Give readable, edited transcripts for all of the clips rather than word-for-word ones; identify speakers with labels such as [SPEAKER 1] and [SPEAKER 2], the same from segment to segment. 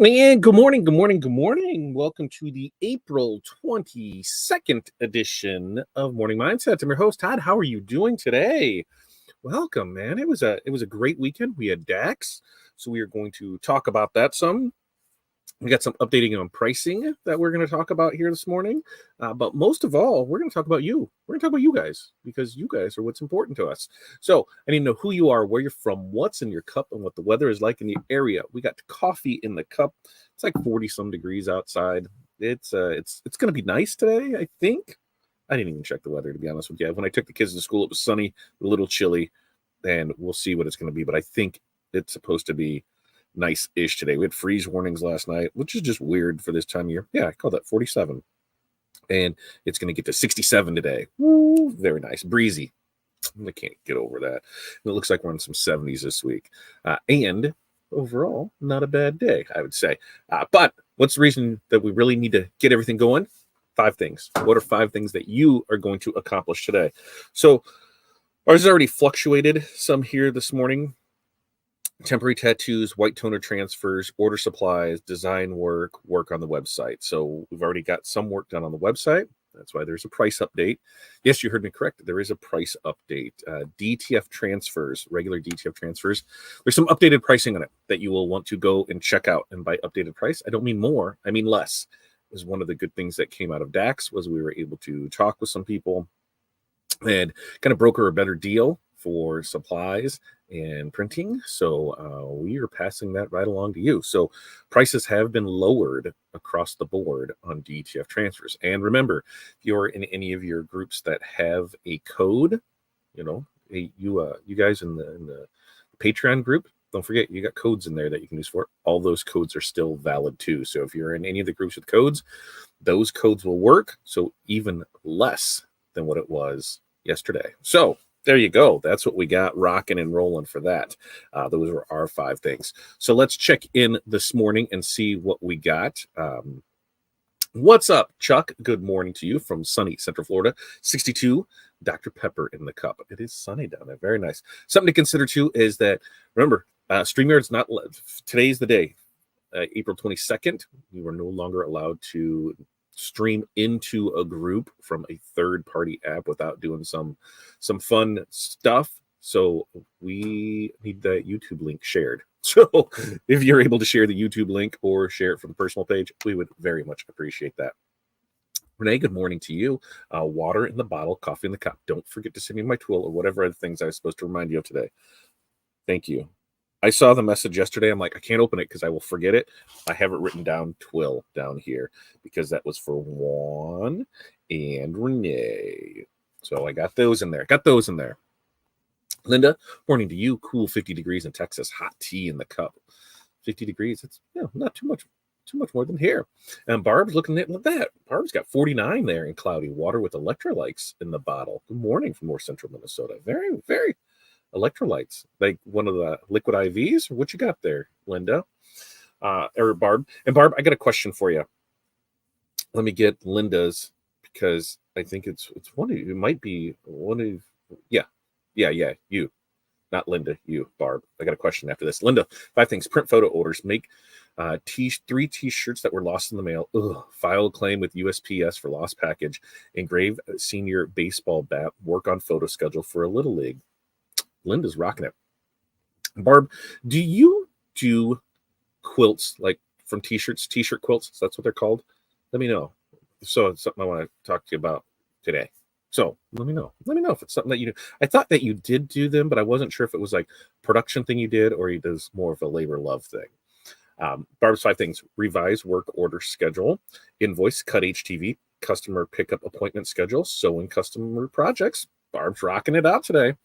[SPEAKER 1] And good morning, good morning, good morning. Welcome to the April 22nd edition of Morning Mindset. I'm your host, Todd. How are you doing today? Welcome, man. It was a great weekend. We had DAX, so we are going to talk about that some. We got some updating on pricing that we're going to talk about here this morning. But most of all, we're going to talk about you. We're going to talk about you guys because you guys are what's important to us. So I need to know who you are, where you're from, what's in your cup, and what the weather is like in the area. We got coffee in the cup. It's like 40 some degrees outside. It's going to be nice today, I think. I didn't even check the weather, to be honest with you. When I took the kids to school, it was sunny, a little chilly, and we'll see what it's going to be. But I think it's supposed to be nice-ish today. We had freeze warnings last night, which is just weird for this time of year. Yeah, I call that 47. And it's going to get to 67 today. Woo, very nice. Breezy. I can't get over that. And it looks like we're in some 70s this week. And overall, not a bad day, I would say. But what's the reason that we really need to get everything going? 5 things. What are 5 things that you are going to accomplish today? So ours has already fluctuated some here this morning. Temporary tattoos, white toner transfers, order supplies, design work on the website. So we've already got some work done on the website. That's why there's a price update. Yes, you heard me correct. There is a price update. DTF transfers, regular DTF transfers. There's some updated pricing on it that you will want to go and check out. And by updated price, I don't mean more, I mean less. Is one of the good things that came out of DAX was we were able to talk with some people and kind of broker a better deal for supplies and printing. So we are passing that right along to you. So prices have been lowered across the board on DTF transfers. And remember, if you're in any of your groups that have a code, you guys in the Patreon group, don't forget you got codes in there that you can use for it. All those codes are still valid too. So if you're in any of the groups with codes, those codes will work. So even less than what it was yesterday. So there you go. That's what we got rocking and rolling for that. Those were our 5 things. So let's check in this morning and see what we got. What's up, Chuck? Good morning to you from sunny Central Florida. 62 Dr. Pepper in the cup. It is sunny down there. Very nice. Something to consider too is that, remember, StreamYard's not, today's the day, April 22nd. You are no longer allowed to stream into a group from a third-party app without doing some fun stuff. So we need the YouTube link shared. So if you're able to share the YouTube link or share it from the personal page, we would very much appreciate that. Renee, good morning to you. Water in the bottle, coffee in the cup. Don't forget to send me my tool or whatever other things I was supposed to remind you of today. Thank you. I saw the message yesterday. I'm like, I can't open it because I will forget it. I have it written down, Twill, down here, because that was for Juan and Renee. So I got those in there. Linda, morning to you. Cool 50 degrees in Texas. Hot tea in the cup. 50 degrees. It's not too much more than here. And Barb's looking at that. Barb's got 49 there in cloudy water with electrolytes in the bottle. Good morning from North Central Minnesota. Very, very electrolytes, like one of the liquid IVs. What you got there, Linda? Or Barb? And Barb, I got a question for you. Let me get Linda's because I think it's one of you. It might be one of you, not Linda. You, Barb. I got a question after this. Linda, 5 things. Print photo orders. Make 3 T-shirts that were lost in the mail. File a claim with USPS for lost package. Engrave senior baseball bat. Work on photo schedule for a little league. Linda's rocking it. Barb, do you do quilts like from T-shirts, T-shirt quilts? That's what they're called. Let me know. So it's something I want to talk to you about today. So let me know. Let me know if it's something that you do. I thought that you did do them, but I wasn't sure if it was like production thing you did or it was more of a labor love thing. Barb's 5 things. Revise work order schedule. Invoice, cut HTV, customer pickup appointment schedule, sewing customer projects. Barb's rocking it out today.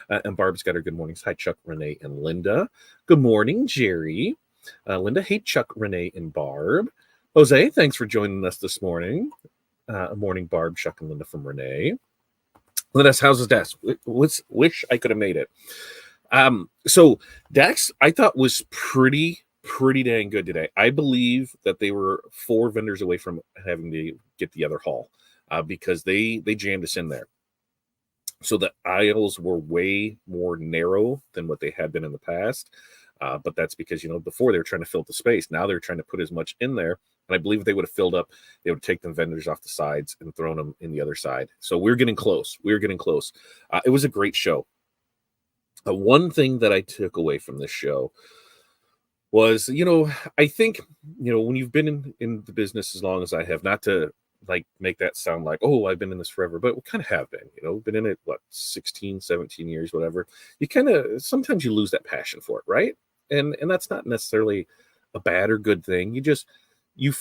[SPEAKER 1] And Barb's got her good mornings. Hi, Chuck, Renee, and Linda. Good morning, Jerry. Linda, hey, Chuck, Renee, and Barb. Jose, thanks for joining us this morning. Morning, Barb, Chuck, and Linda from Renee. Linda's, how's his desk? Wish I could have made it. So Dax, I thought was pretty dang good today. I believe that they were 4 vendors away from having to get the other haul because they jammed us in there. So the aisles were way more narrow than what they had been in the past. But that's because, before they were trying to fill the space. Now they're trying to put as much in there. And I believe if they would have filled up, they would take the vendors off the sides and thrown them in the other side. So we're getting close. It was a great show. One thing that I took away from this show was, I think, when you've been in the business as long as I have, not to like make that sound like, oh, I've been in this forever, but we kind of have been, been in it, 16, 17 years, whatever. You kind of, sometimes you lose that passion for it, right? And that's not necessarily a bad or good thing. You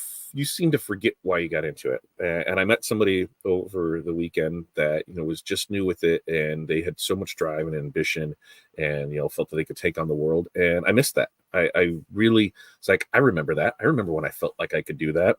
[SPEAKER 1] seem to forget why you got into it. And I met somebody over the weekend that, was just new with it, and they had so much drive and ambition and, felt that they could take on the world. And I missed that. I really, it's like, I remember that. I remember when I felt like I could do that.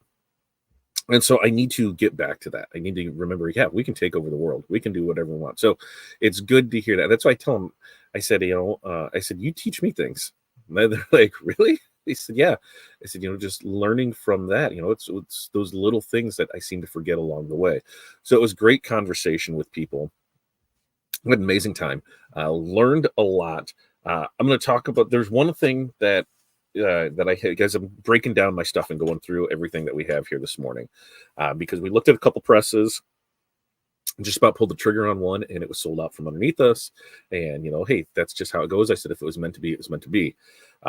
[SPEAKER 1] And so I need to get back to that. I need to remember, yeah, we can take over the world. We can do whatever we want. So it's good to hear that. That's why I tell them, I said, you teach me things. And they're like, really? They said, yeah. I said, just learning from that, it's those little things that I seem to forget along the way. So it was great conversation with people. I had an amazing time. Learned a lot. I'm going to talk about, there's one thing that I had, guys, I'm breaking down my stuff and going through everything that we have here this morning, because we looked at a couple presses, just about pulled the trigger on one, and it was sold out from underneath us. And, hey, that's just how it goes. I said, if it was meant to be, it was meant to be.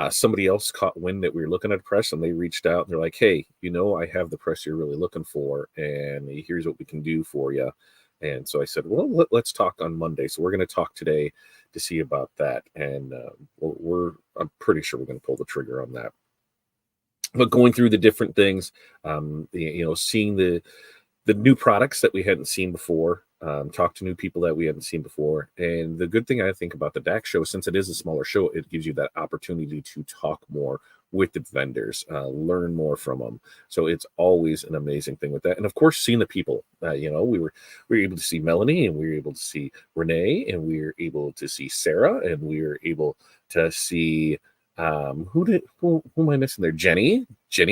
[SPEAKER 1] Somebody else caught wind that we were looking at a press, and they reached out and they're like, hey, I have the press you're really looking for, and here's what we can do for you. And so I said, well, let's talk on Monday. So we're going to talk today to see about that. And I'm pretty sure we're going to pull the trigger on that. But going through the different things, seeing the new products that we hadn't seen before, talk to new people that we hadn't seen before. And the good thing I think about the DAX show, since it is a smaller show, it gives you that opportunity to talk more with the vendors, learn more from them. So it's always an amazing thing with that. And of course, seeing the people, we were able to see Melanie, and we were able to see Renee, and we were able to see Sarah, and we were able to see, who am I missing there? Jenny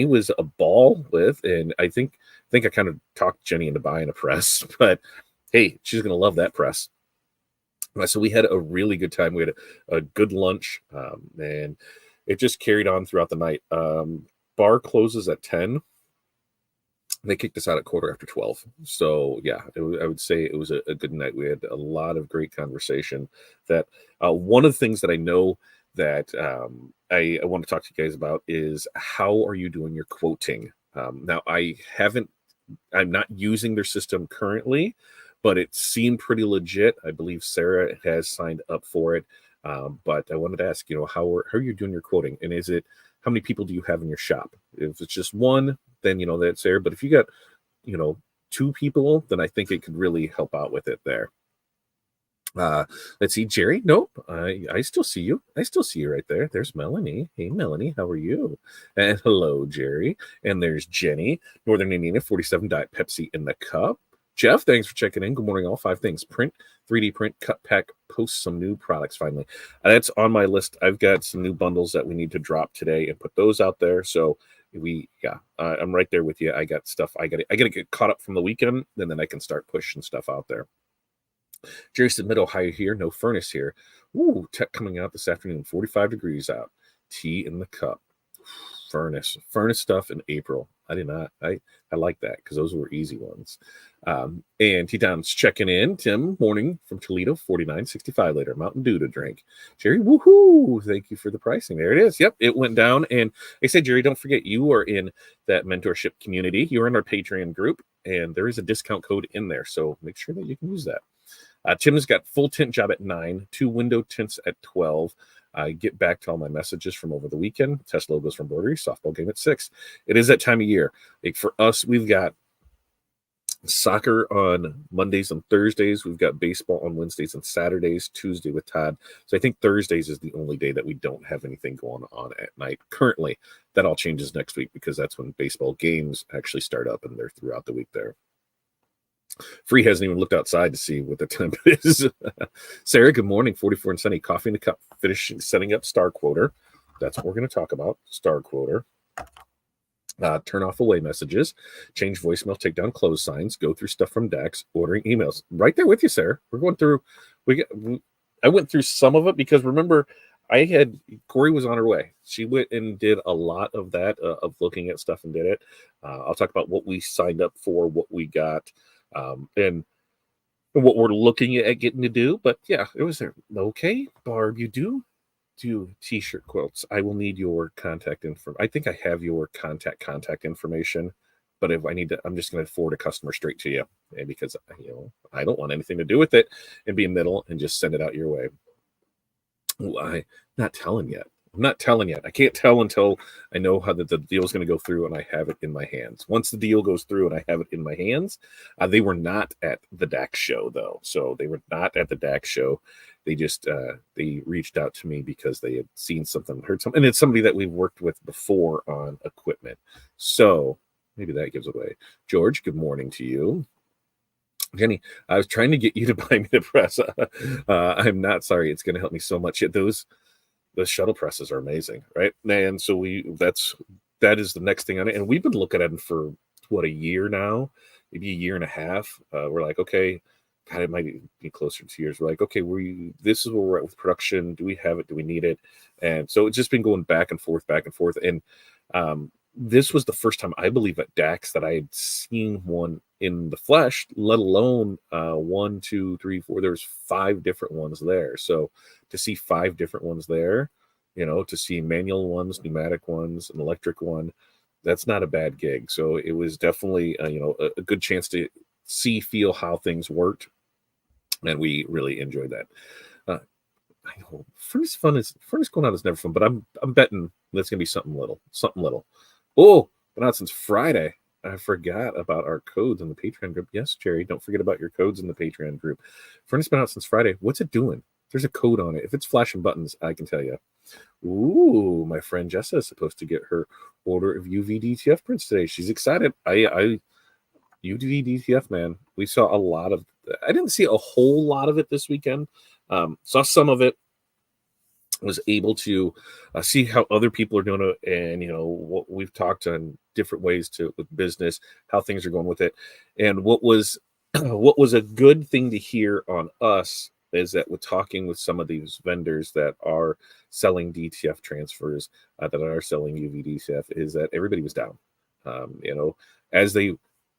[SPEAKER 1] was a ball with, and I think I kind of talked Jenny into buying a press, but hey, she's going to love that press. So we had a really good time. We had a good lunch, and it just carried on throughout the night. Bar closes at 10. They kicked us out at 12:15. So yeah, I would say it was a good night. We had a lot of great conversation. That one of the things that I know that I want to talk to you guys about is, how are you doing your quoting? Now I'm not using their system currently, but it seemed pretty legit. I believe Sarah has signed up for it. But I wanted to ask, how are you doing your quoting? And how many people do you have in your shop? If it's just one, then, that's there. But if you got, 2 people, then I think it could really help out with it there. Let's see, Jerry. Nope. I still see you. I still see you right there. There's Melanie. Hey, Melanie, how are you? And hello, Jerry. And there's Jenny. Northern Indiana 47 Diet Pepsi in the cup. Jeff, thanks for checking in. Good morning, all. 5 things: print, 3D print, cut, pack, post some new products finally. That's on my list. I've got some new bundles that we need to drop today and put those out there. So I'm right there with you. I got stuff. I got to get caught up from the weekend, and then I can start pushing stuff out there. Jerry said, Mid-Ohio here, no furnace here. Ooh, tech coming out this afternoon, 45 degrees out. Tea in the cup. Furnace stuff in April. I did not. I like that, because those were easy ones. And T-Town's checking in. Tim, morning from Toledo, 49.65 later. Mountain Dew to drink. Jerry, woohoo! Thank you for the pricing. There it is. Yep, it went down. And I said, Jerry, don't forget, you are in that mentorship community. You're in our Patreon group, and there is a discount code in there. So make sure that you can use that. Tim's got full tint job at 9, 2 window tints at 12. I get back to all my messages from over the weekend. Test logos from Broderie, softball game at 6. It is that time of year. Like for us, we've got soccer on Mondays and Thursdays. We've got baseball on Wednesdays and Saturdays, Tuesday with Todd. So I think Thursdays is the only day that we don't have anything going on at night currently. That all changes next week, because that's when baseball games actually start up, and they're throughout the week there. Free hasn't even looked outside to see what the temp is. Sarah, good morning. 44 and sunny. Coffee in the cup. Finishing setting up Star Quoter. That's what we're going to talk about. Star Quoter. Turn off away messages. Change voicemail. Take down close signs. Go through stuff from DAX. Ordering emails. Right there with you, Sarah. We're going through. I went through some of it, because remember, Corey was on her way. She went and did a lot of that, of looking at stuff and did it. I'll talk about what we signed up for, what we got, and what we're looking at getting to do. But yeah, it was there. Okay, Barb, you do t-shirt quilts. I will need your contact info. I think I have your contact information, but if I need to, I'm just going to forward a customer straight to you, because I don't want anything to do with it and be in the middle and just send it out your way. Well, I'm not telling yet. I can't tell until I know how the deal is going to go through and I have it in my hands. Once the deal goes through and I have it in my hands, they were not at the DAX show though. So they were not at the DAX show. They just they reached out to me because they had seen something, heard something, and it's somebody that we've worked with before on equipment. So maybe that gives away. George, good morning to you. Jenny, I was trying to get you to buy me the press. I'm not sorry. It's going to help me so much. Those shuttle presses are amazing, right? And so that is the next thing on it. And we've been looking at them for a year now, maybe a year and a half. We're like, okay, God, it might be closer to 2 years. We're like, okay, this is where we're at with production. Do we have it? Do we need it? And so it's just been going back and forth. And this was the first time, I believe, at DAX that I had seen one in the flesh, let alone 1, 2, 3, 4. There's 5 different ones there. So to see 5 different ones there, to see manual ones, pneumatic ones, an electric one, that's not a bad gig. So it was definitely a good chance to feel how things worked, and we really enjoyed that. I know furnace going out is never fun, but I'm betting that's gonna be something little. Oh, but not since Friday. I forgot about our codes in the Patreon group. Yes, Jerry, don't forget about your codes in the Patreon group. Furnace been out since Friday. What's it doing? There's a code on it. If it's flashing buttons, I can tell you. Ooh, my friend Jessa is supposed to get her order of UV DTF prints today. She's excited. UV DTF, man. We saw a lot of. I didn't see a whole lot of it this weekend. Saw some of it. Was able to see how other people are doing it, and what we've talked on different ways with business, how things are going with it, and what was a good thing to hear on us is that with talking with some of these vendors that are selling DTF transfers, that are selling UV DTF, is that everybody was down. As they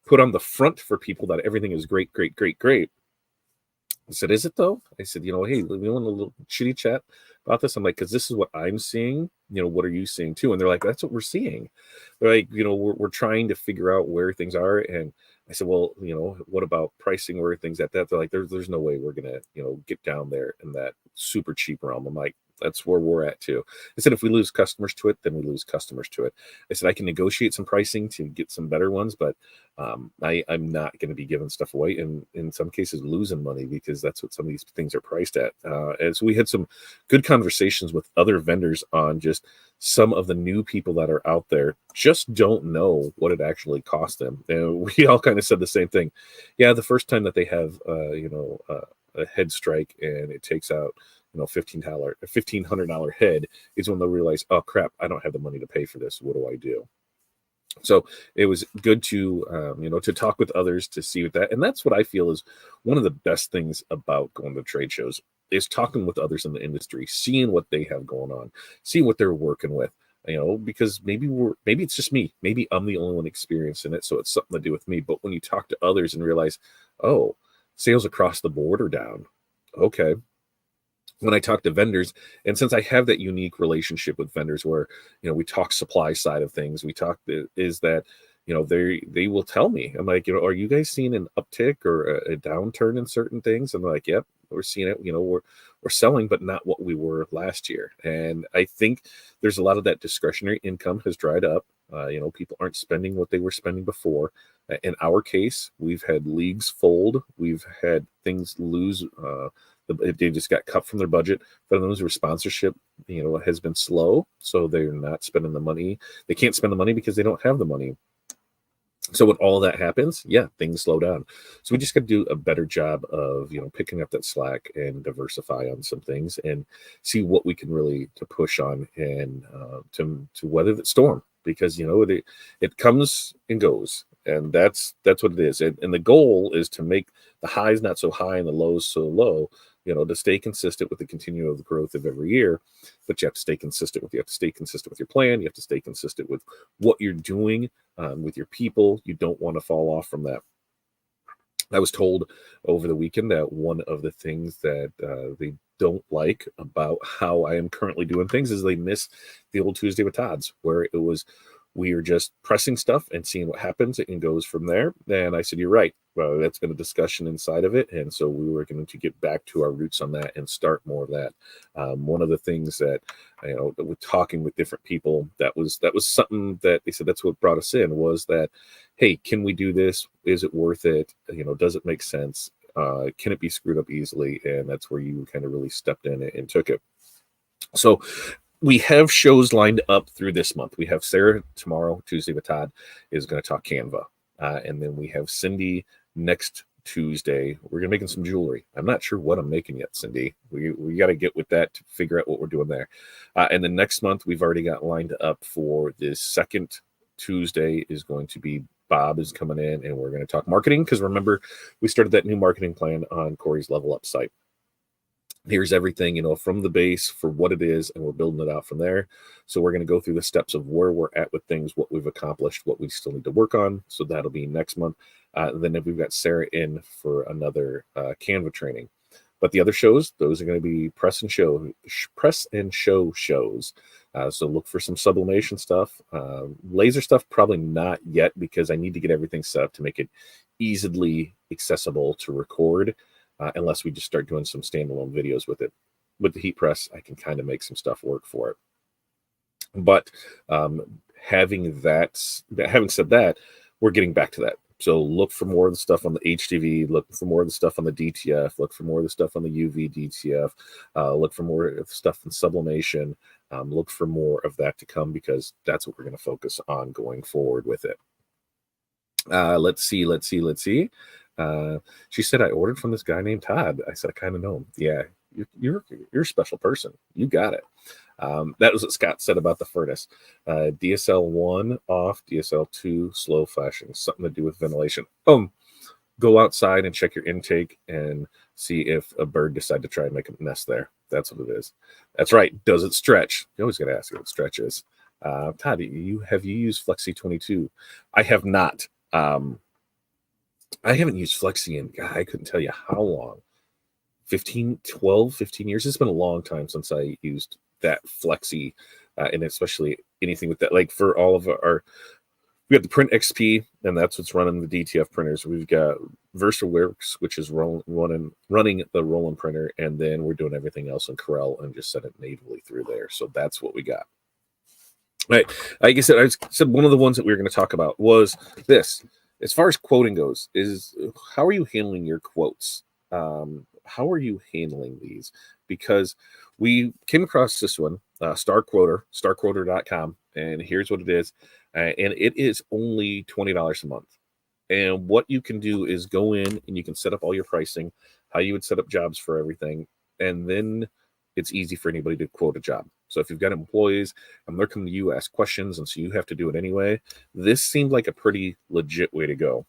[SPEAKER 1] put on the front for people that everything is great. I said, is it though? I said, hey, we want a little chitty chat about this. I'm like, because this is what I'm seeing. What are you seeing too? And they're like, that's what we're seeing. They're like, we're trying to figure out where things are. And I said, well, what about pricing? Where are things at that? They're like, there's no way we're gonna, get down there in that super cheap realm. I'm like, that's where we're at too. I said, if we lose customers to it, then we lose customers to it. I said, I can negotiate some pricing to get some better ones, but I'm not going to be giving stuff away, and in some cases losing money, because that's what some of these things are priced at. And so we had some good conversations with other vendors on just some of the new people that are out there just don't know what it actually cost them. And we all kind of said the same thing. Yeah, the first time that they have a head strike and it takes out $1,500 head is when they'll realize, oh crap, I don't have the money to pay for this. What do I do? So it was good to to talk with others, to see what that, and that's what I feel is one of the best things about going to trade shows, is talking with others in the industry, seeing what they have going on, seeing what they're working with. Because maybe it's just me, maybe I'm the only one experiencing it, so it's something to do with me. But when you talk to others and realize, oh, sales across the board are down. Okay. When I talk to vendors, and since I have that unique relationship with vendors where, we talk supply side of things, we talk is that, they will tell me, I'm like, are you guys seeing an uptick or a downturn in certain things? And they're like, yep, we're seeing it, we're selling, but not what we were last year. And I think there's a lot of that discretionary income has dried up. People aren't spending what they were spending before. In our case, we've had leagues fold, we've had things lose, they just got cut from their budget. For those who sponsorship, has been slow, so they're not spending the money. They can't spend the money because they don't have the money. So when all that happens, yeah, things slow down. So we just got to do a better job of, picking up that slack and diversify on some things and see what we can really to push on and to weather the storm, because it comes and goes, and that's what it is. And the goal is to make the highs not so high and the lows so low, to stay consistent with the continuum of the growth of every year. But you have to stay consistent with your plan. You have to stay consistent with what you're doing with your people. You don't want to fall off from that. I was told over the weekend that one of the things that they don't like about how I am currently doing things is they miss the old Tuesday with Todd's, where it was we are just pressing stuff and seeing what happens and goes from there. And I said, you're right. Well, that's been a discussion inside of it. And so we were going to get back to our roots on that and start more of that. One of the things that, with talking with different people, that was something that they said that's what brought us in was that, hey, can we do this? Is it worth it? Does it make sense? Can it be screwed up easily? And that's where you kind of really stepped in and took it. So we have shows lined up through this month. We have Sarah tomorrow, Tuesday with Todd, is going to talk Canva. And then we have Cindy next Tuesday. We're going to be making some jewelry. I'm not sure what I'm making yet, Cindy. We got to get with that to figure out what we're doing there. And then next month, we've already got lined up for this second Tuesday is going to be Bob is coming in, and we're going to talk marketing, because remember, we started that new marketing plan on Corey's Level Up site. Here's everything, from the base for what it is, and we're building it out from there. So we're going to go through the steps of where we're at with things, what we've accomplished, what we still need to work on. So that'll be next month. Then we've got Sarah in for another Canva training. But the other shows, those are going to be press and show shows. So look for some sublimation stuff. Laser stuff, probably not yet, because I need to get everything set up to make it easily accessible to record. Unless we just start doing some standalone videos with it. With the heat press, I can kind of make some stuff work for it. But having said that, we're getting back to that. So look for more of the stuff on the HTV, look for more of the stuff on the DTF, look for more of the stuff on the UV DTF, look for more of the stuff in sublimation, look for more of that to come, because that's what we're going to focus on going forward with it. Let's see. She said, I ordered from this guy named Todd. I said, I kind of know him. Yeah, you're a special person. You got it. That was what Scott said about the furnace. DSL 1 off, DSL 2 slow flashing, something to do with ventilation. Go outside and check your intake and see if a bird decided to try and make a nest there. That's what it is. That's right. Does it stretch? You always got to ask if it stretches. Todd, have you used Flexi 22? I have not. I haven't used Flexi in, God, I couldn't tell you how long. 15 years. It's been a long time since I used that Flexi, and especially anything with that. Like for all of we have the Print XP, and that's what's running the DTF printers. We've got VersaWorks, which is running the Roland printer, and then we're doing everything else in Corel and just send it natively through there. So that's what we got. Right. Like I said, one of the ones that we were going to talk about was this. As far as quoting goes, is how are you handling your quotes? How are you handling these? Because we came across this one, starquoter.com, and here's what it is. And it is only $20 a month. And what you can do is go in and you can set up all your pricing, how you would set up jobs for everything. And then it's easy for anybody to quote a job. So if you've got employees and they're coming to you, ask questions, and so you have to do it anyway, this seemed like a pretty legit way to go.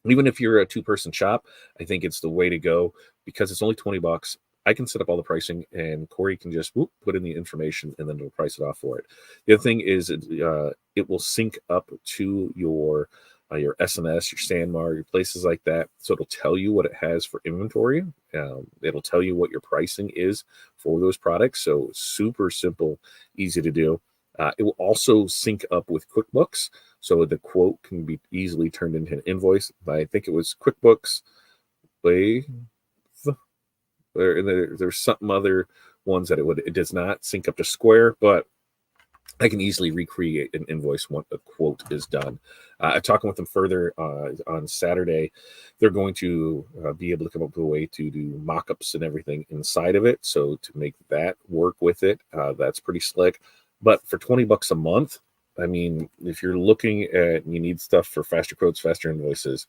[SPEAKER 1] Even if you're a two-person shop, I think it's the way to go, because it's only $20. I can set up all the pricing, and Corey can just put in the information, and then it'll price it off for it. The other thing is it will sync up to your SNS, your Sandmar, your places like that. So it'll tell you what it has for inventory. It'll tell you what your pricing is for those products. So super simple, easy to do. It will also sync up with QuickBooks. So the quote can be easily turned into an invoice. I think it was QuickBooks. There's something other ones that it does not sync up to Square, but I can easily recreate an invoice once a quote is done. I'm talking with them further on Saturday. They're going to be able to come up with a way to do mock-ups and everything inside of it. So to make that work with it, that's pretty slick. But for $20 a month, I mean, if you're looking at, you need stuff for faster quotes, faster invoices,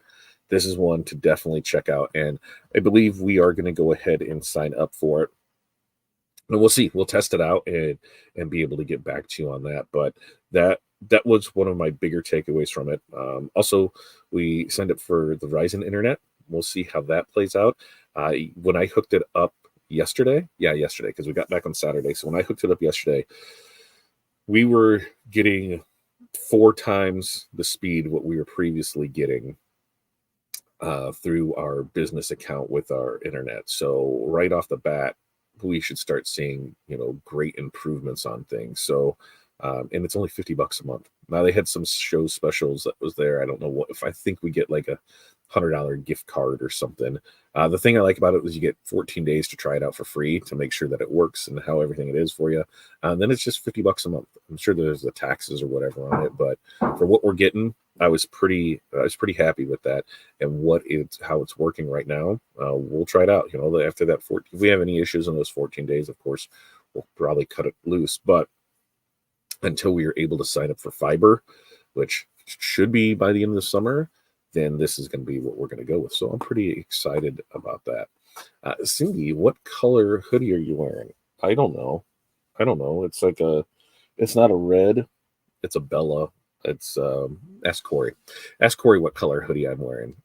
[SPEAKER 1] this is one to definitely check out. And I believe we are going to go ahead and sign up for it. And we'll see. We'll test it out and be able to get back to you on that. But that was one of my bigger takeaways from it. Also, we signed up for the Verizon Internet. We'll see how that plays out. When I hooked it up yesterday, because we got back on Saturday. So when I hooked it up yesterday, we were getting 4 times the speed what we were previously getting through our business account with our internet. So right off the bat, we should start seeing, great improvements on things. So, and it's only $50 a month. Now they had some show specials that was there. I don't know what, if I think we get like a $100 gift card or something. The thing I like about it is you get 14 days to try it out for free to make sure that it works and how everything it is for you. And then it's just $50 a month. I'm sure there's the taxes or whatever on it, but for what we're getting, I was pretty happy with that and how it's working right now. We'll try it out. After that 14, if we have any issues in those 14 days, of course, we'll probably cut it loose. But until we are able to sign up for fiber, which should be by the end of the summer, then this is going to be what we're going to go with. So I'm pretty excited about that. Cindy, what color hoodie are you wearing? I don't know. It's it's not a red. It's a Bella. It's ask Corey. Ask Corey what color hoodie I'm wearing.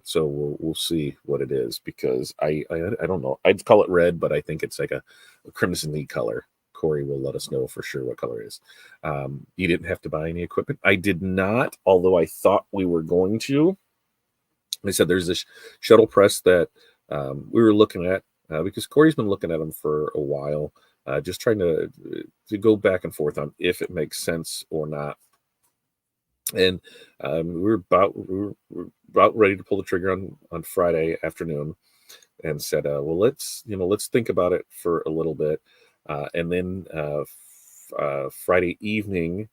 [SPEAKER 1] So we'll see what it is, because I don't know. I'd call it red, but I think it's like a crimson-y color. Corey will let us know for sure what color it is. You didn't have to buy any equipment. I did not, although I thought we were going to. They said there's this shuttle press that we were looking at, because Corey's been looking at them for a while, just trying to go back and forth on if it makes sense or not. And we were about ready to pull the trigger on Friday afternoon, and said, well, let's think about it for a little bit. And then Friday evening,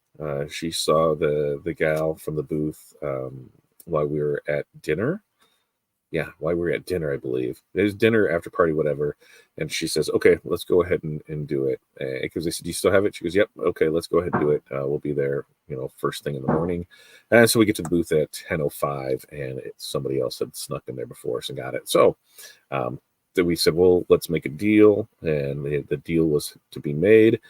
[SPEAKER 1] she saw the gal from the booth while we were at dinner. Yeah, while we were at dinner, I believe. It was dinner, after party, whatever. And she says, okay, let's go ahead and do it. Because they said, do you still have it? She goes, yep, okay, let's go ahead and do it. We'll be there, first thing in the morning. And so we get to the booth at 10:05, and somebody else had snuck in there before us and got it. So then we said, well, let's make a deal. And the deal was to be made.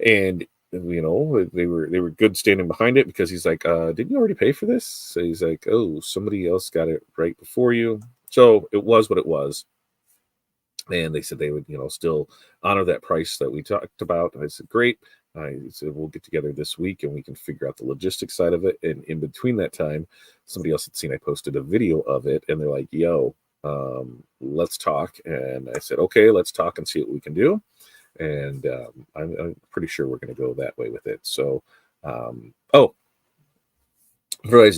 [SPEAKER 1] And they were good standing behind it, because he's like, didn't you already pay for this? So he's like, oh, somebody else got it right before you. So it was what it was. And they said they would, still honor that price that we talked about. And I said, great. I said, we'll get together this week and we can figure out the logistics side of it. And in between that time, somebody else had seen I posted a video of it, and they're like, yo, let's talk. And I said, okay, let's talk and see what we can do. And I'm pretty sure we're going to go that way with it. So, Verizon,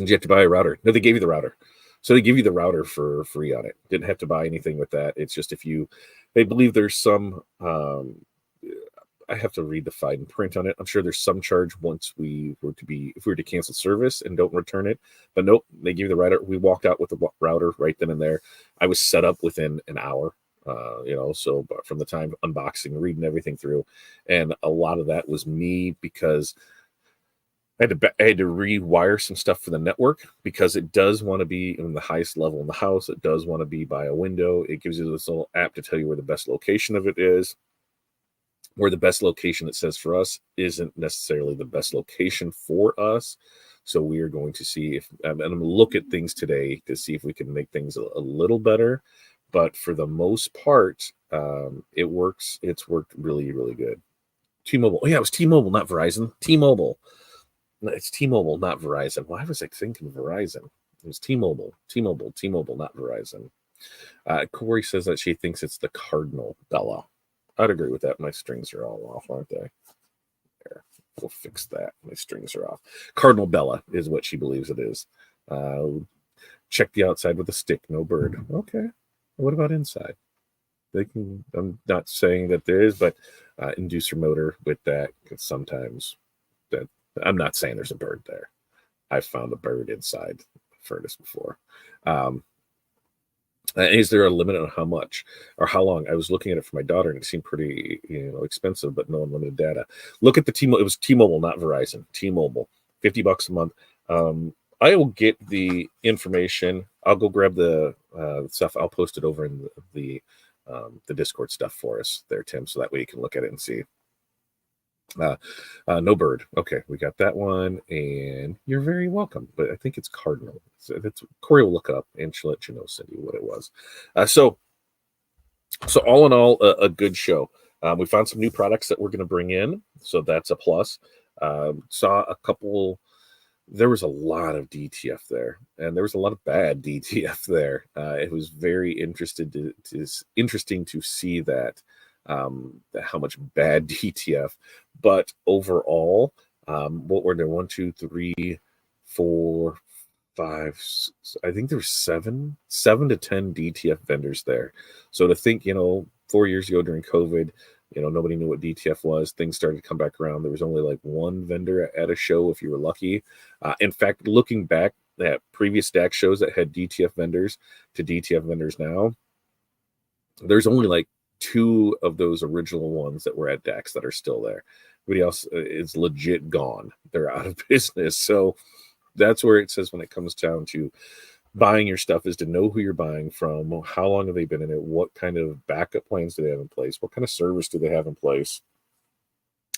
[SPEAKER 1] you have to buy a router. No, they gave you the router. So they give you the router for free on it. Didn't have to buy anything with that. It's just they believe there's some, I have to read the fine print on it. I'm sure there's some charge if we were to cancel service and don't return it. But nope, they give you the router. We walked out with the router right then and there. I was set up within an hour. So from the time unboxing, reading everything through, and a lot of that was me, because I had to rewire some stuff for the network, because it does want to be in the highest level in the house. It does want to be by a window. It gives you this little app to tell you where the best location of it is, where the best location it says for us isn't necessarily the best location for us. So we are going to see I'm going to look at things today to see if we can make things a little better. But for the most part, it works. It's worked really, really good. T-Mobile. Oh, yeah, it was T-Mobile, not Verizon. T-Mobile. It's T-Mobile, not Verizon. Why was I thinking Verizon? It was T-Mobile, not Verizon. Corey says that she thinks it's the Cardinal Bella. I'd agree with that. My strings are all off, aren't they? There. We'll fix that. My strings are off. Cardinal Bella is what she believes it is. Check the outside with a stick, no bird. Okay. What about inside? I'm not saying that there is, but inducer motor with that, because sometimes I'm not saying there's a bird there. I've found a bird inside the furnace before. Is there a limit on how much or how long? I was looking at it for my daughter, and it seemed pretty, expensive, but no unlimited data. Look at the T-Mobile. It was T-Mobile, not Verizon. T-Mobile, $50 a month. I will get the information. I'll go grab the stuff. I'll post it over in the Discord stuff for us there, Tim, so that way you can look at it and see. No bird. Okay, we got that one, and you're very welcome. But I think it's Cardinal. So that's Corey will look up, and she'll let you know, Cindy, what it was. So So all in all, a good show. We found some new products that we're going to bring in, so that's a plus. Saw a couple. There was a lot of DTF there, and there was a lot of bad DTF there. It was very interesting to see that, how much bad DTF. But overall, what were there? 1, 2, 3, 4, 5. I think there's seven to 10 DTF vendors there. So to think, 4 years ago during COVID, nobody knew what DTF was. Things started to come back around. There was only like one vendor at a show if you were lucky. In fact, looking back at previous DAX shows that had DTF vendors to DTF vendors now, there's only like 2 of those original ones that were at DAX that are still there. Everybody else is legit gone. They're out of business. So that's where it says when it comes down to buying your stuff is to know who you're buying from, how long have they been in it, what kind of backup plans do they have in place, what kind of service do they have in place.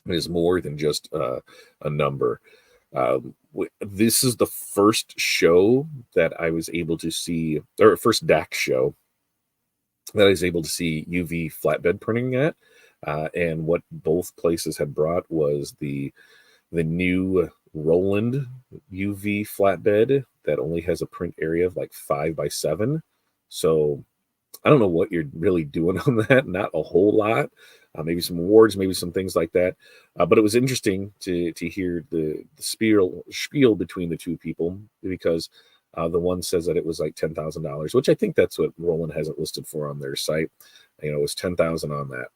[SPEAKER 1] It is more than just a number. This is the first show that I was able to see, or first DAX show that I was able to see UV flatbed printing at. And what both places had brought was the new Roland UV flatbed that only has a print area of like 5x7. So I don't know what you're really doing on that. Not a whole lot. Maybe some awards, maybe some things like that. But it was interesting to hear the spiel between the two people, because the one says that it was like $10,000, which I think that's what Roland has it listed for on their site. It was $10,000 on that.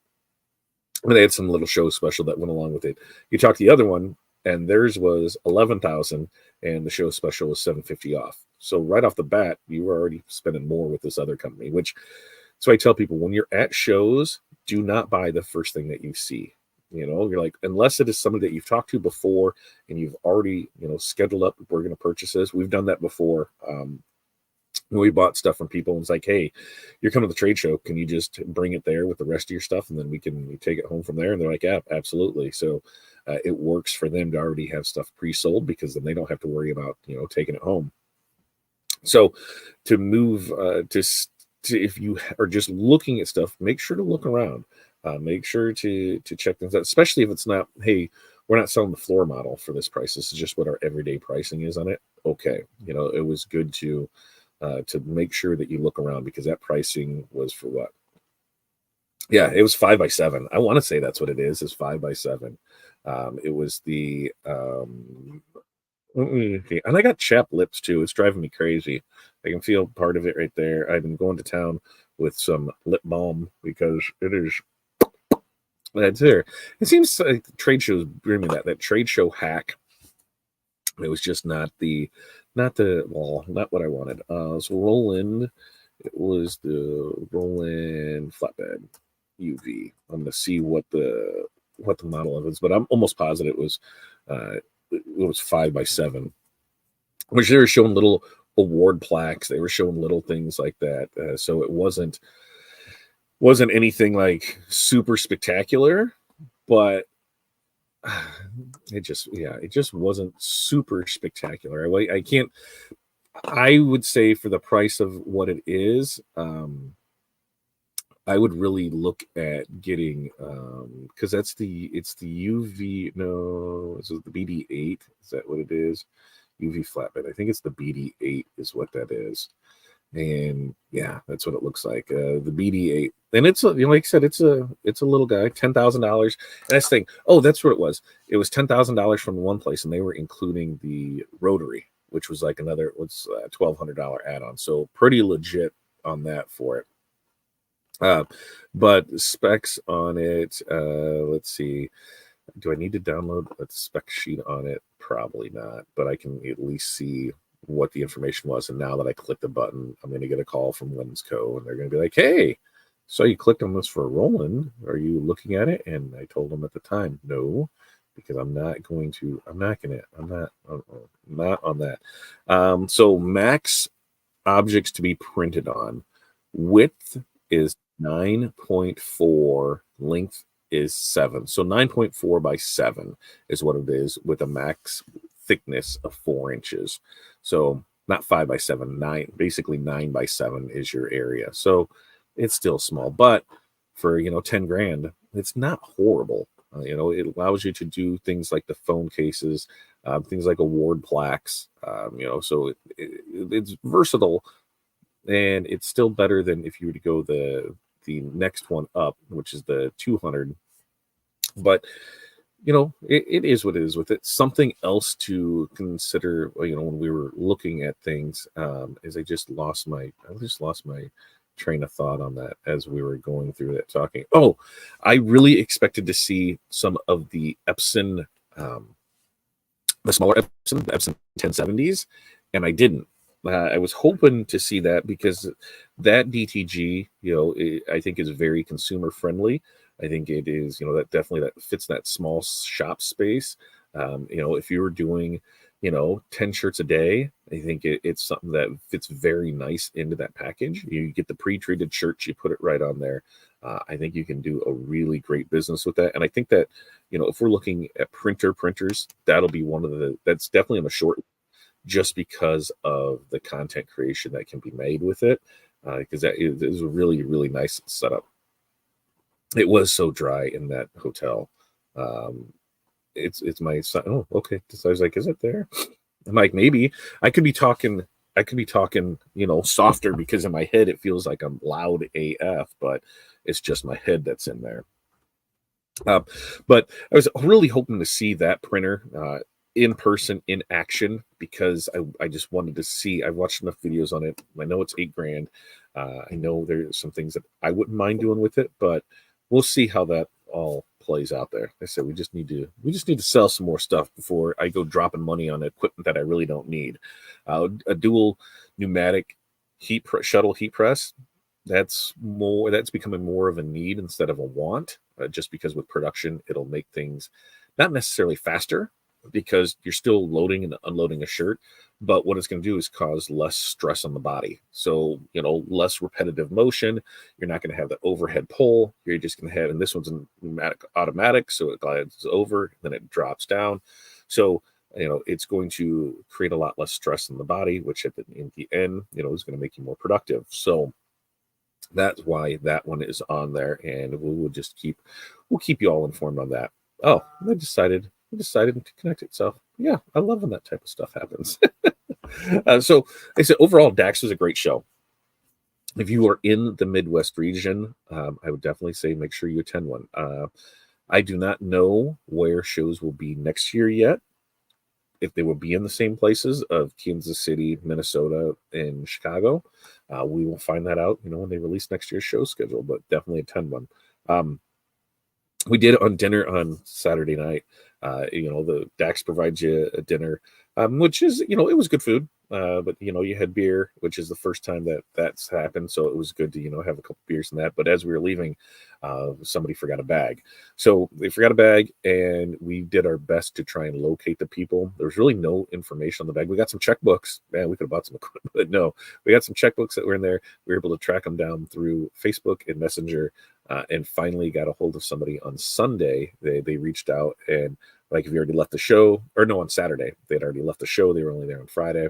[SPEAKER 1] And they had some little show special that went along with it. You talk to the other one, and theirs was $11,000, and the show special was $750 off. So right off the bat, you were already spending more with this other company. Which, so I tell people, when you're at shows, do not buy the first thing that you see. You're like, unless it is somebody that you've talked to before and you've already scheduled up, we're going to purchase this. We've done that before. We bought stuff from people, and it's like, hey, you're coming to the trade show, can you just bring it there with the rest of your stuff, and then we can take it home from there? And they're like, yeah, absolutely. So it works for them to already have stuff pre-sold, because then they don't have to worry about taking it home. So to move to if you are just looking at stuff, make sure to look around. Make sure to check things out, especially if it's not, hey, we're not selling the floor model for this price, this is just what our everyday pricing is on it. Okay, it was good to make sure that you look around, because that pricing was for what? Yeah, it was 5x7. I want to say that's what it is 5x7. It was the and I got chapped lips too. It's driving me crazy. I can feel part of it right there. I've been going to town with some lip balm because it is. That's there. It seems like the trade shows bring me that trade show hack. It was just not what I wanted. So Roland, it was the Roland flatbed UV. I'm gonna see what the model of it is, but I'm almost positive it was 5x7, which they were showing little award plaques. They were showing little things like that. So it wasn't anything like super spectacular, but it just wasn't super spectacular. I would say for the price of what it is, I would really look at getting, because it's the UV. No, is it the BD8? Is that what it is? UV flatbed. I think it's the BD8 is what that is. And yeah, that's what it looks like. The BD8, and it's like I said, it's a little guy, $10,000. And that's the thing. Oh, that's what it was. It was $10,000 from one place, and they were including the rotary, which was like another $1,200 add-on. So pretty legit on that for it. But specs on it. Let's see. Do I need to download a spec sheet on it? Probably not, but I can at least see what the information was. And now that I click the button, I'm going to get a call from Lensco, and they're going to be like, hey, so you clicked on this for Roland. Are you looking at it? And I told them at the time, no, because I'm not on that. So max objects to be printed on. Width is 9.4, length is 7. So 9.4 by 7 is what it is, with a max thickness of 4 inches. So not 5 by 7, 9, basically 9 by 7 is your area. So it's still small, but for 10 grand, it's not horrible. It allows you to do things like the phone cases, things like award plaques. So it's versatile, and it's still better than if you were to go the next one up, which is the 200. But it is what it is with it. Something else to consider, when we were looking at things, is I just lost my train of thought on that as we were going through that talking. Oh, I really expected to see some of the Epson, the smaller Epson, the Epson 1070s, and I didn't. I was hoping to see that because that DTG, I think is very consumer friendly. I think it is, that definitely that fits that small shop space. If you were doing, 10 shirts a day, I think it's something that fits very nice into that package. You get the pre-treated shirts, you put it right on there. I think you can do a really great business with that. And I think that, if we're looking at printers, that'll be that's definitely on the short, just because of the content creation that can be made with it. Because that is a really, really nice setup. It was so dry in that hotel. It's my son. Oh, okay. So I was like, is it there? I'm like, maybe I could be talking, softer, because in my head it feels like I'm loud AF, but it's just my head that's in there. But I was really hoping to see that printer in person, in action, because I just wanted to see. I watched enough videos on it. I know it's $8 grand. I know there's some things that I wouldn't mind doing with it, but we'll see how that all plays out there. I said we just need to sell some more stuff before I go dropping money on equipment that I really don't need. A dual pneumatic shuttle heat press, that's becoming more of a need instead of a want, just because with production it'll make things not necessarily faster, because you're still loading and unloading a shirt, but what it's going to do is cause less stress on the body. So, less repetitive motion. You're not going to have the overhead pull. You're just going to have, and this one's automatic, so it glides over, then it drops down. So, it's going to create a lot less stress in the body, which in the end, is going to make you more productive. So that's why that one is on there, and we'll keep you all informed on that. Oh, it decided to connect itself. Yeah, I love when that type of stuff happens. So I said, overall, DAX was a great show. If you are in the Midwest region, I would definitely say make sure you attend one. I do not know where shows will be next year yet, if they will be in the same places of Kansas City, Minnesota, and Chicago. We will find that out, when they release next year's show schedule, but definitely attend one. We did on dinner on Saturday night. The DAX provides you a dinner, which is, it was good food. But you had beer, which is the first time that's happened. So it was good to, have a couple beers in that. But as we were leaving, somebody forgot a bag. So they forgot a bag, and we did our best to try and locate the people. There was really no information on the bag. We got some checkbooks. Man, we could have bought some equipment, but no, we got some checkbooks that were in there. We were able to track them down through Facebook and Messenger, and finally got a hold of somebody on Sunday. They reached out, and like, if you already left the show, or no, on Saturday, they'd already left the show. They were only there on Friday.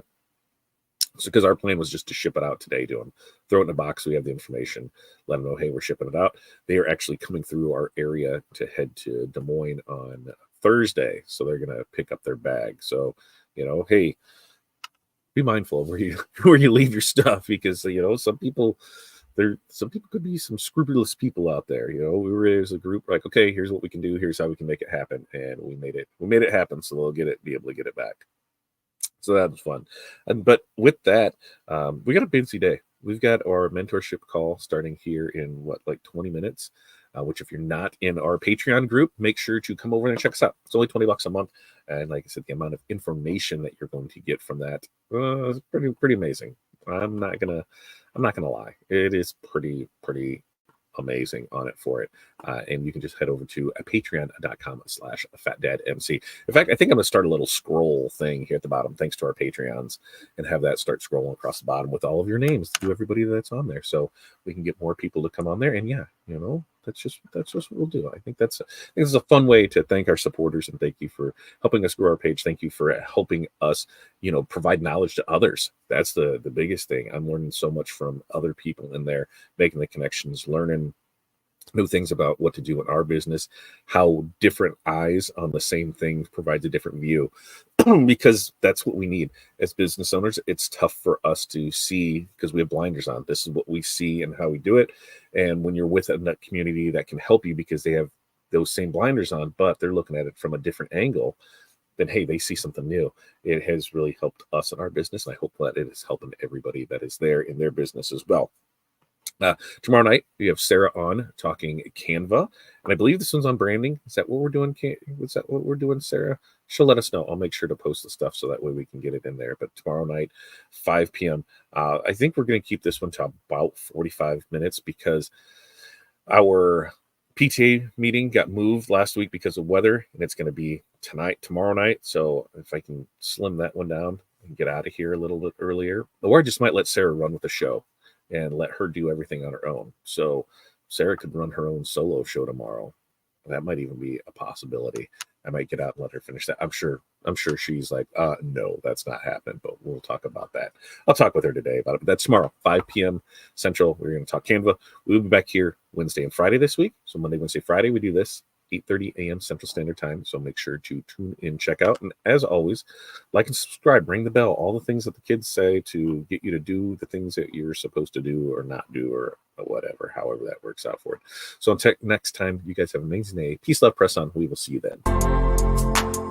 [SPEAKER 1] So, because our plan was just to ship it out today to them, throw it in a box. We have the information, let them know, hey, we're shipping it out. They are actually coming through our area to head to Des Moines on Thursday. So they're going to pick up their bag. So, hey, be mindful of where you leave your stuff, because, some people could be some scrupulous people out there. We were as a group like, okay, here's what we can do. Here's how we can make it happen. And we made it happen. So they'll be able to get it back. So that was fun. But with that, we got a busy day. We've got our mentorship call starting here in 20 minutes, which, if you're not in our Patreon group, make sure to come over and check us out. It's only $20 a month. And like I said, the amount of information that you're going to get from that is pretty amazing. I'm not gonna lie. It is pretty amazing on it for it. And you can just head over to patreon.com/fatdadmc. In fact, I think I'm gonna start a little scroll thing here at the bottom, thanks to our Patreons, and have that start scrolling across the bottom with all of your names to everybody that's on there, so we can get more people to come on there. And yeah, That's just what we'll do. I think this is a fun way to thank our supporters and thank you for helping us grow our page. Thank you for helping us, provide knowledge to others. That's the biggest thing. I'm learning so much from other people in there, making the connections, learning new things about what to do in our business, how different eyes on the same thing provides a different view. Because that's what we need as business owners. It's tough for us to see because we have blinders on. This is what we see and how we do it. And when you're with a nut community that can help you because they have those same blinders on, but they're looking at it from a different angle, then hey, they see something new. It has really helped us in our business. And I hope that it is helping everybody that is there in their business as well. Tomorrow night, we have Sarah on talking Canva, and I believe this one's on branding. Is that what we're doing? Is that what we're doing, Sarah? She'll let us know. I'll make sure to post the stuff so that way we can get it in there. But tomorrow night, 5 p.m. I think we're going to keep this one to about 45 minutes because our PTA meeting got moved last week because of weather, and it's going to be tomorrow night. So if I can slim that one down and get out of here a little bit earlier, or I just might let Sarah run with the show and let her do everything on her own. So Sarah could run her own solo show tomorrow. That might even be a possibility. I might get out and let her finish that. I'm sure she's like, no, that's not happening, but we'll talk about that. I'll talk with her today about it. But that's tomorrow, 5 p.m. Central. We're going to talk Canva. We'll be back here Wednesday and Friday this week. So Monday, Wednesday, Friday, we do this. 8:30 a.m. Central Standard Time. So make sure to tune in, check out. And as always, like and subscribe, ring the bell, all the things that the kids say to get you to do the things that you're supposed to do or not do or whatever, however that works out for it. So until next time, you guys have an amazing day. Peace, love, press on. We will see you then.